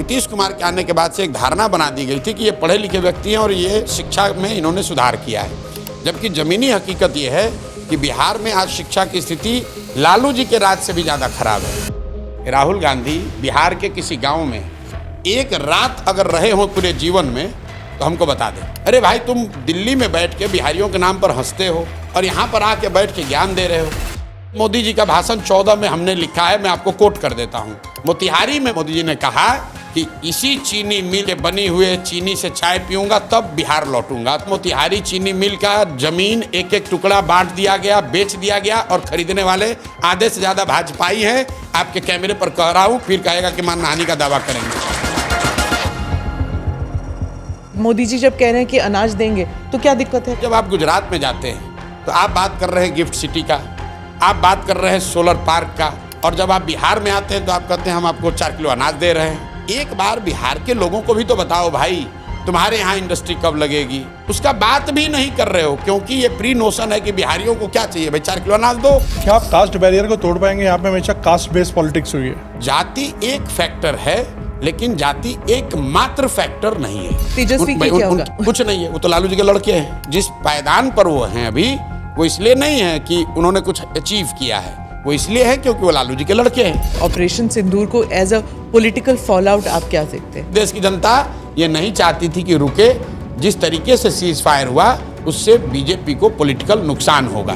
नीतीश कुमार के आने के बाद से एक धारणा बना दी गई थी कि ये पढ़े लिखे व्यक्ति हैं और ये शिक्षा में इन्होंने सुधार किया है, जबकि ज़मीनी हकीकत ये है कि बिहार में आज शिक्षा की स्थिति लालू जी के राज से भी ज़्यादा खराब है। राहुल गांधी बिहार के किसी गांव में एक रात अगर रहे हों पूरे जीवन में तो हमको बता दें। अरे भाई, तुम दिल्ली में बैठ के बिहारियों के नाम पर हंसते हो और यहाँ पर आके बैठ के ज्ञान दे रहे हो। मोदी जी का भाषण 14 में हमने लिखा है, मैं आपको कोट कर देता हूँ। मोतिहारी में मोदी जी ने कहा कि इसी चीनी मिल के बनी हुए चीनी से चाय पीऊंगा तब बिहार लौटूंगा। मोतिहारी चीनी मिल का जमीन एक एक टुकड़ा बांट दिया गया, बेच दिया गया और खरीदने वाले आधे से ज्यादा भाजपाई हैं। आपके कैमरे पर कह रहा हूं, फिर कहेगा कि मानहानि का दावा करेंगे। मोदी जी जब कह रहे हैं कि अनाज देंगे तो क्या दिक्कत है? जब आप गुजरात में जाते हैं तो आप बात कर रहे हैं गिफ्ट सिटी का, आप बात कर रहे हैं सोलर पार्क का, और जब आप बिहार में आते हैं तो आप कहते हैं हम आपको 4 किलो अनाज दे रहे हैं। एक बार बिहार के लोगों को भी तो बताओ भाई, तुम्हारे यहाँ इंडस्ट्री कब लगेगी, उसका बात भी नहीं कर रहे हो, क्योंकि ये प्री नोशन है कि बिहारियों को क्या चाहिए भाई, 4 किलो अनाज दो। क्या आप कास्ट बैरियर को तोड़ पाएंगे? यहाँ पे हमेशा कास्ट बेस्ड पॉलिटिक्स हुई है। जाति एक फैक्टर है, लेकिन जाति एक मात्र फैक्टर नहीं है। तेजस्वी की क्या होगा? कुछ नहीं है, वो तो लालू जी के लड़के हैं। जिस पायदान पर वो हैं अभी, वो इसलिए नहीं है कि उन्होंने कुछ अचीव किया है, वो इसलिए है क्योंकि वो लालू जी के लड़के हैं। ऑपरेशन सिंदूर को as a political fall out आप क्या देखते हैं? देश की जनता ये नहीं चाहती थी कि रुके। जिस तरीके से सीज फायर हुआ उससे बीजेपी को पॉलिटिकल नुकसान होगा।